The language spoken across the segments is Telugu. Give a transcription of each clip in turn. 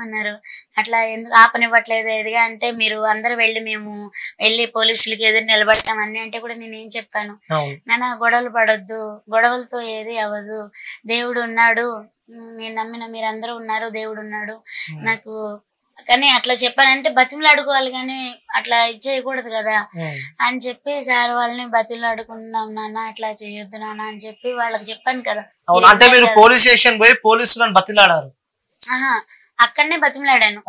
అన్నారు. అట్లా ఎందుకు ఆపనివ్వట్లేదు ఎదిగా అంటే, మీరు అందరూ మేము వెళ్ళి పోలీసులకి ఎదురు నిలబడతాం అన్ని అంటే కూడా నేనేం చెప్పాను, నాన్న గొడవలు పడొద్దు, గొడవలతో ఏది అవ్వదు, దేవుడు ఉన్నాడు, నేను నమ్మిన మీరందరూ ఉన్నారు, దేవుడు ఉన్నాడు నాకు. కానీ అట్లా చెప్పానంటే బతిమలాడుకోవాలి కానీ అట్లా ఇది చేయకూడదు కదా అని చెప్పి సార్ వాళ్ళని బతిమలాడుకున్నాం, నాన్న అట్లా చేయొద్దు నాన్న అని చెప్పి వాళ్ళకి చెప్పాను కదా. అంటే మీరు పోలీస్ స్టేషన్ పోయి పోలీసులను బతిమలాడారు? అక్కడనే బతిమలాడాను.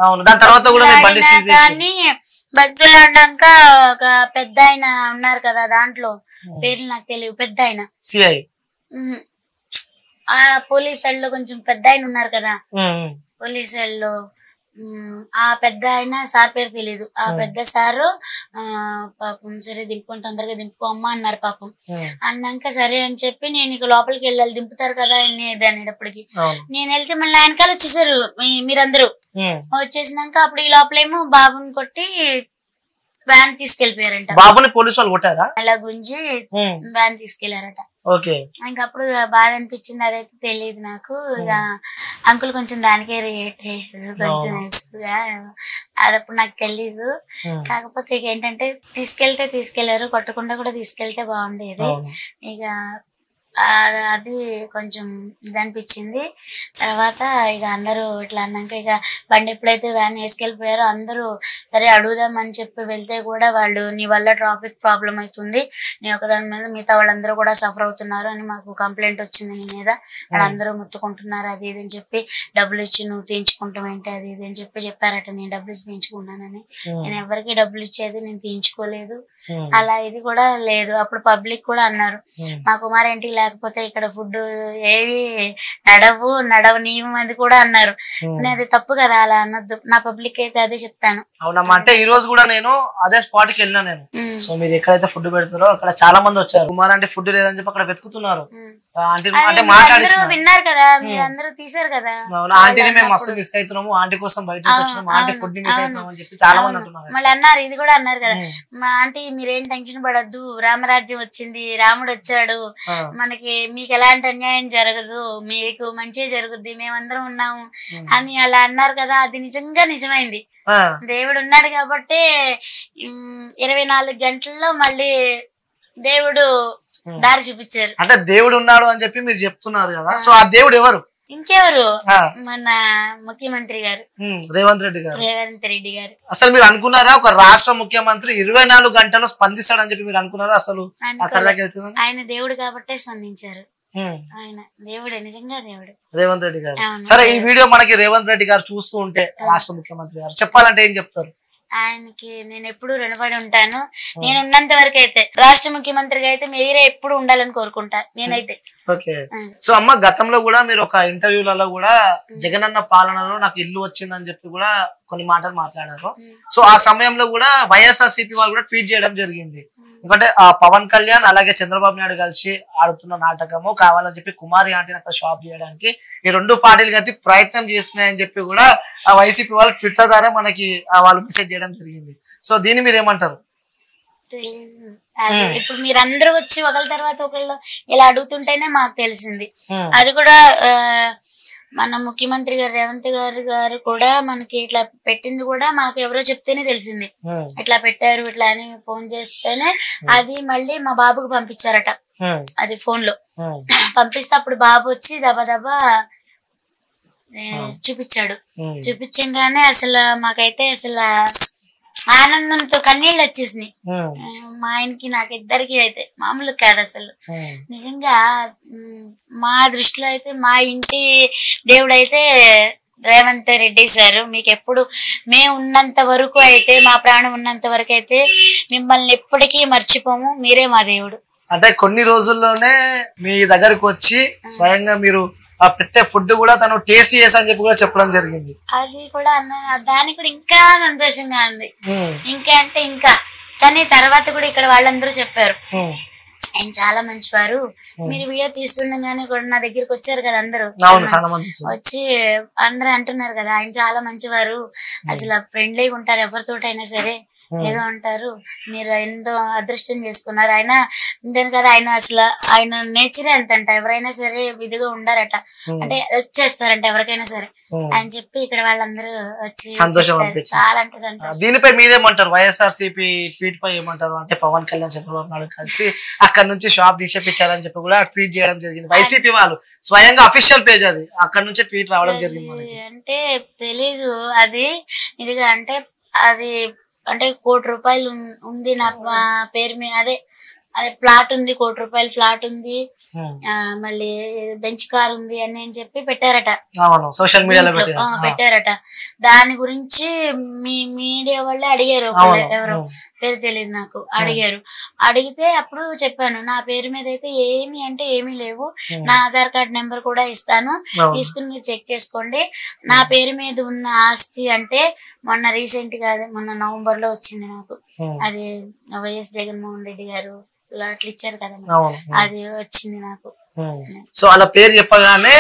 కానీ బతిమలాడాక ఒక పెద్ద ఆయన ఉన్నారు కదా, దాంట్లో పేర్లు నాకు తెలియదు, పెద్ద ఆయన ఆ పోలీస్ సైడ్ లో కొంచెం పెద్ద ఆయన ఉన్నారు కదా, పోలీస్ సైడ్ లో ఆ పెద్ద ఆయన సార్ పేరు తెలీదు. ఆ పెద్ద సారు పాపం సరే దింపుకొని తొందరగా దింపుకో అమ్మా అన్నారు. పాపం అన్నాక సరే అని చెప్పి నేను ఇక లోపలికి వెళ్ళాలి, దింపుతారు కదా అనేటప్పటికి. నేను వెళ్తే మళ్ళీ ఆయనకాలు వచ్చేసారు మీరందరూ. వచ్చేసినాక అప్పుడు ఈ లోపలేమో బాబుని కొట్టి వ్యాన్ తీసుకెళ్లిపోయారంట. బాబుని పోలీసు వాళ్ళు కొట్టారా? అలా గుంజి వ్యాన్ తీసుకెళ్లారట. ఇంకప్పుడు బాధ అనిపించింది, అదైతే తెలియదు నాకు. ఇక అంకుల్ కొంచెం దానికే రియేట్ అయ్యారు కొంచెం ఎక్కువగా, అదప్పుడు నాకు తెలీదు. కాకపోతే ఇక ఏంటంటే తీసుకెళ్లారు, కొట్టకుండా కూడా తీసుకెళ్తే బాగుండేది. ఇక అది కొంచెం ఇది అనిపించింది. తర్వాత ఇక అందరూ ఇట్లా అన్నాక ఇక బండి ఎప్పుడైతే వ్యాన్ వేసుకెళ్ళిపోయారో అందరూ సరే అడుగుదామని చెప్పి వెళ్తే కూడా వాళ్ళు నీ వల్ల ట్రాఫిక్ ప్రాబ్లం అవుతుంది, నీ ఒకదాని మీద మిగతా వాళ్ళందరూ కూడా సఫర్ అవుతున్నారు అని మాకు కంప్లైంట్ వచ్చింది నీ మీద, వాళ్ళందరూ ముత్తుకుంటున్నారు అది ఇది అని చెప్పి, డబ్బులు ఇచ్చి నువ్వు తీయించుకుంటాం ఏంటి అది ఇది అని చెప్పారట. నేను డబ్బులు ఇచ్చి తీయించుకున్నానని, నేను ఎవరికి డబ్బులు ఇచ్చేది నేను తీయించుకోలేదు, అలా ఇది కూడా లేదు. అప్పుడు పబ్లిక్ కూడా అన్నారు మా కుమారేంటి లేకపోతే ఇక్కడ ఫుడ్ ఏవి నడవనీయం అది కూడా అన్నారు. అది తప్పు కదా, అలా అనొద్దు. నా పబ్లిక్ అయితే అదే చెప్తాను. అవునమ్మా, అంటే ఈ రోజు కూడా నేను అదే స్పాట్ కి వెళ్ళినా నేను. సో మీరు ఎక్కడైతే ఫుడ్ పెడతారో అక్కడ చాలా మంది వచ్చారు, కుమార్ అంటే ఫుడ్ లేదని చెప్పి అక్కడ వెతుకుతున్నారు. అంటే విన్నారు కదా, మీరు అందరూ తీసారు కదా. ఆంటీని మేము మస్తు మిస్ అవుతున్నాము, ఆంటీ కోసం బయటకు వచ్చినాము, ఆంటీ ఫుడ్ ని మిస్ అవుతున్నాం అని చెప్పి చాలా మంది అంటున్నారు. మళ్ళీ అన్నారు, ఇది కూడా అన్నారు కదా, మా ఆంటీ మీరేం టెన్షన్ పడద్దు, రామరాజ్యం వచ్చింది, రాముడు వచ్చాడు, మనకి మీకు ఎలాంటి అన్యాయం జరగదు, మీకు మంచి జరుగుద్ది, మేమందరం ఉన్నాము అని అలా అన్నారు కదా. అది నిజంగా నిజమైంది. దేవుడు ఉన్నాడు కాబట్టి 24 గంటల్లో మళ్ళీ దేవుడు దారి చూపించారు. అంటే దేవుడు ఉన్నాడు అని చెప్పి మీరు చెప్తున్నారు కదా, సో ఆ దేవుడు ఎవరు? ఇంకెవరు, మన ముఖ్యమంత్రి గారు రేవంత్ రెడ్డి గారు. అసలు మీరు అనుకున్నారా ఒక రాష్ట్ర ముఖ్యమంత్రి 24 గంటలు స్పందిస్తాడని చెప్పి మీరు అనుకున్నారా? అసలు ఆయన దేవుడు కాబట్టే స్పందించారు. ఆయన దేవుడే, నిజంగా దేవుడు రేవంత్ రెడ్డి గారు. సరే, ఈ వీడియో మనకి రేవంత్ రెడ్డి గారు చూస్తూ ఉంటే, రాష్ట్ర ముఖ్యమంత్రి గారు చెప్పాలంటే ఏం చెప్తారు? ఆయనకి నేను ఎప్పుడు రుణపడి ఉంటాను. నేను ఉన్నంత వరకు అయితే రాష్ట్ర ముఖ్యమంత్రిగా అయితే మీరే ఎప్పుడు ఉండాలని కోరుకుంటా నేనైతే. ఓకే. సో అమ్మ, గతంలో కూడా మీరు ఒక ఇంటర్వ్యూలలో కూడా జగనన్న పాలనలో నాకు ఇల్లు వచ్చిందని చెప్పి కూడా కొన్ని మాటలు మాట్లాడారు. సో ఆ సమయంలో కూడా వైఎస్ఆర్సీపీ వాళ్ళు కూడా ట్వీట్ చేయడం జరిగింది. ఎందుకంటే పవన్ కళ్యాణ్ అలాగే చంద్రబాబు నాయుడు కలిసి ఆడుతున్న నాటకము కావాలని చెప్పి కుమారి ఆంటీని అక్కడ షాప్ చేయడానికి ఈ రెండు పార్టీలు కలిసి ప్రయత్నం చేస్తున్నాయని చెప్పి కూడా ఆ వైసీపీ వాళ్ళు ట్విట్టర్ ద్వారా మనకి వాళ్ళు మెసేజ్ చేయడం జరిగింది. సో దీన్ని మీరు ఏమంటారు? ఇప్పుడు మీరందరూ వచ్చి ఒకళ్ళ తర్వాత ఒకళ్ళు ఇలా అడుగుతుంటేనే మాకు తెలిసింది. అది కూడా మన ముఖ్యమంత్రి గారు రేవంత్ గారు కూడా మనకి ఇట్లా పెట్టింది కూడా మాకు ఎవరో చెప్తేనే తెలిసింది. ఇట్లా పెట్టారు ఇట్లా అని ఫోన్ చేస్తేనే అది మళ్ళీ మా బాబుకు పంపించారట. అది ఫోన్ లో పంపిస్తే అప్పుడు బాబు వచ్చి దబా చూపించాడు. చూపించగానే అసలు మాకైతే అసలు ఆనందంతో కన్నీళ్ళు వచ్చేసినాయి. మా ఆయనకి నాకు ఇద్దరికి అయితే మామూలు కాదు అసలు. నిజంగా మా దృష్టిలో అయితే మా ఇంటి దేవుడు అయితే రేవంత్ రెడ్డి సార్. మీకు ఎప్పుడు మేము ఉన్నంత వరకు అయితే, మా ప్రాణం ఉన్నంత వరకు అయితే మిమ్మల్ని ఎప్పటికీ మర్చిపోము, మీరే మా దేవుడు. అంటే కొన్ని రోజుల్లోనే మీ దగ్గరకు వచ్చి స్వయంగా మీరు పెట్టే ఫుడ్ కూడా తను టేస్ట్ చేసని చెప్పి కూడా చెప్పడం జరిగింది. అది కూడా దానికి కూడా ఇంకా సంతోషంగా ఉంది. ఇంకా అంటే ఇంకా, కానీ తర్వాత కూడా ఇక్కడ వాళ్ళందరూ చెప్పారు ఆయన చాలా మంచివారు. మీరు వీడియో తీస్తుండగానే కూడా నా దగ్గరికి వచ్చారు కదా అందరూ, వచ్చి అందరూ అంటున్నారు కదా ఆయన చాలా మంచివారు, అసలు ఫ్రెండ్లీగా ఉంటారు ఎవరితోటైనా సరే ఏదో అంటారు, మీరు ఎంతో అదృష్టం చేసుకున్నారు. ఆయన ఇంతేను కదా, ఆయన అసలు ఆయన నేచరే అంతంట, ఎవరైనా సరే విధిగా ఉండారట, అంటే వచ్చేస్తారంట ఎవరికైనా సరే అని చెప్పి ఇక్కడ వాళ్ళందరూ వచ్చి సంతోషం చాలా అంటే సంతోషం. దీనిపై మీరేమంటారు? వైఎస్ఆర్సీపీ ట్వీట్ పై ఏమంటారు? అంటే పవన్ కళ్యాణ్ చంద్రబాబు నాయుడు కలిసి అక్కడ నుంచి షాప్ తీసేపించారని చెప్పి కూడా ట్వీట్ చేయడం జరిగింది. వైసీపీ వాళ్ళు స్వయంగా అఫీషియల్ పేజ్ అది, అక్కడ నుంచే ట్వీట్ రావడం జరిగింది. అంటే తెలీదు అది ఇదిగా, అంటే అది అంటే ₹1,00,00,000 ఉంది నా పేరు మీద, అదే ఫ్లాట్ ఉంది, ₹1,00,00,000 ఫ్లాట్ ఉంది, మళ్ళీ బెంచ్ కార్ ఉంది అని చెప్పి పెట్టారట, సోషల్ మీడియాలో పెట్టారట. దాని గురించి మీ మీడియా వాళ్ళే అడిగారు, ఎవరో పేరు తెలియదు నాకు, అడిగితే అప్పుడు చెప్పాను, నా పేరు మీద అయితే ఏమి అంటే ఏమీ లేవు, నా ఆధార్ కార్డ్ నెంబర్ కూడా ఇస్తాను, తీసుకుని మీరు చెక్ చేసుకోండి. నా పేరు మీద ఉన్న ఆస్తి అంటే మొన్న రీసెంట్ గా మొన్న నవంబర్ లో వచ్చింది నాకు, అది వైఎస్ జగన్మోహన్ రెడ్డి గారు అట్లా ఇచ్చారు కదా, అది వచ్చింది నాకు. సో అలా పేరు చెప్పగానే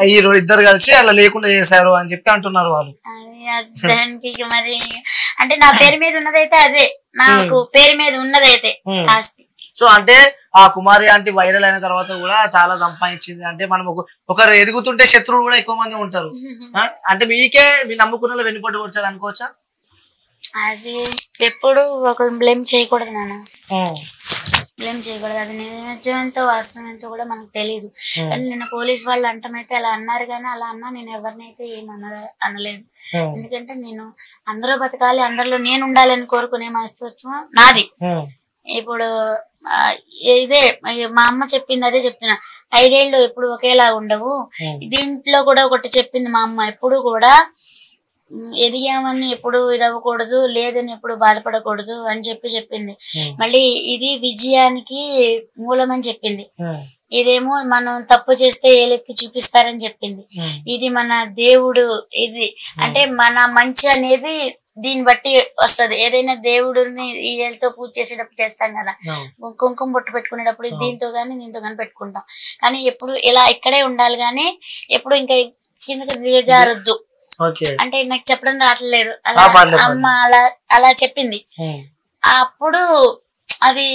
ఈ ఇద్దరు కలిసి అలా లేకుండా చేశారు అని చెప్పి అంటున్నారు వాళ్ళు. దానికి మరి అంటే నా పేరు మీద ఉన్నదైతే అదే, నాకు పేరు మీద ఉన్నదైతే ఆస్తి. సో అంటే ఆ కుమారి ఆంటీ వైరల్ అయిన తర్వాత కూడా చాలా సంపాదించింది. అంటే మనం ఒకరు ఎదుగుతుంటే శత్రువులు కూడా ఎక్కువ మంది ఉంటారు. అంటే మీకే మీ నమ్ముకున్న వెన్నుపోటు వచ్చారు అనుకోవచ్చా? అది ఎప్పుడు ఒక బ్లేమ్ చేయకూడదు నాన్న, బ్లేమ్ చేయకూడదు. అది నిజమెంతో వాస్తవం ఎంతో కూడా మనకు తెలియదు. కానీ నిన్న పోలీస్ వాళ్ళు అంటమైతే అలా అన్నారు, కానీ అలా అన్నా నేను ఎవరినైతే ఏం అనలేదు. ఎందుకంటే నేను అందరూ బతకాలి, అందరిలో నేను ఉండాలని కోరుకునే మనస్తత్వం నాది. ఇప్పుడు ఇదే మా అమ్మ చెప్పింది, అదే చెప్తున్నా, 5 ఏళ్ళు ఎప్పుడు ఒకేలా ఉండవు. దీంట్లో కూడా ఒకటి చెప్పింది మా అమ్మ, ఎప్పుడు కూడా ఎదిగామని ఎప్పుడు ఇదవ్వకూడదు, లేదని ఎప్పుడు బాధపడకూడదు అని చెప్పింది. మళ్ళీ ఇది విజయానికి మూలమని చెప్పింది. ఇదేమో మనం తప్పు చేస్తే ఏలెత్తి చూపిస్తారని చెప్పింది. ఇది మన దేవుడు, ఇది అంటే మన మంచి అనేది దీన్ని బట్టి వస్తది. ఏదైనా దేవుడిని ఈ ఏళ్ళతో పూజ చేసేటప్పుడు చేస్తాం కదా, కుంకుమ బొట్టు పెట్టుకునేటప్పుడు దీంతో గానీ దీంతో గానీ పెట్టుకుంటాం. కానీ ఎప్పుడు ఇలా ఇక్కడే ఉండాలి, గానీ ఎప్పుడు ఇంకా కిందకి దిగజారొద్దు. అంటే నాకు చెప్పడం రావట్లేదు, అలా అమ్మ అలా చెప్పింది. అప్పుడు అది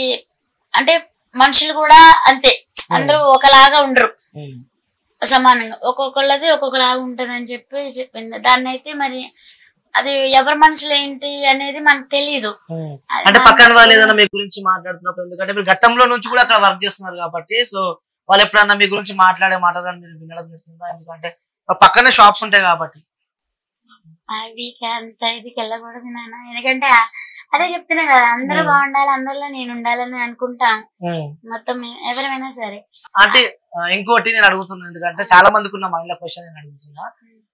అంటే మనుషులు కూడా అంతే, అందరూ ఒకలాగా ఉండరు, సమానంగా ఒక్కొక్కళ్ళది ఒక్కొక్కలాగా ఉంటది అని చెప్పింది. దాన్ని అయితే మరి అది ఎవరి మనసులో ఏంటి అనేది మనకు తెలీదు. అంటే పక్కన వాళ్ళు ఏదైనా మీ గురించి మాట్లాడుతున్నప్పుడు, ఎందుకంటే మీరు గతంలో నుంచి కూడా అక్కడ వర్క్ చేస్తున్నారు కాబట్టి, సో వాళ్ళు ఎప్పుడన్నా మీ గురించి మాట్లాడే మాటలు మీరు వినడం జరుగుతుందా? ఎందుకంటే పక్కనే షాప్స్ ఉంటాయి కాబట్టి. వీక్ అంత ఇదికి వెళ్ళకూడదు నాన్న, ఎందుకంటే అదే చెప్తున్నా కదా, అందరూ బాగుండాలి, అందరిలో నేను ఉండాలని అనుకుంటా మొత్తం ఎవరైనా సరే. అంటే ఇంకోటి నేను అడుగుతున్నా, ఎందుకంటే చాలా మందికి ఉన్న మహిళా క్వశ్చన్ నేను అడుగుతున్నా.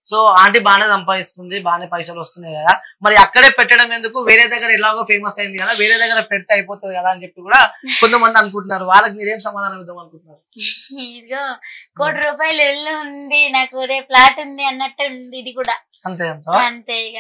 సో ఆంటీ బాగానే సంపాదిస్తుంది, బాగానే పైసలు వస్తున్నాయి కదా, మరి అక్కడే పెట్టడం ఎందుకు? వేరే దగ్గర ఎలాగో ఫేమస్ అయింది కదా, వేరే దగ్గర పెడితే అయిపోతుంది కదా అని చెప్పి కూడా కొంతమంది అనుకుంటున్నారు. వాళ్ళకి మీరేం సమాధానం ఇద్దాం అనుకుంటున్నారు? ఇదిగో ₹1,00,00,000 ఇల్లు ఉంది నాకు, రే ఫ్లాట్ ఉంది అన్నట్టు ఉంది ఇది కూడా, అంతే ఇక.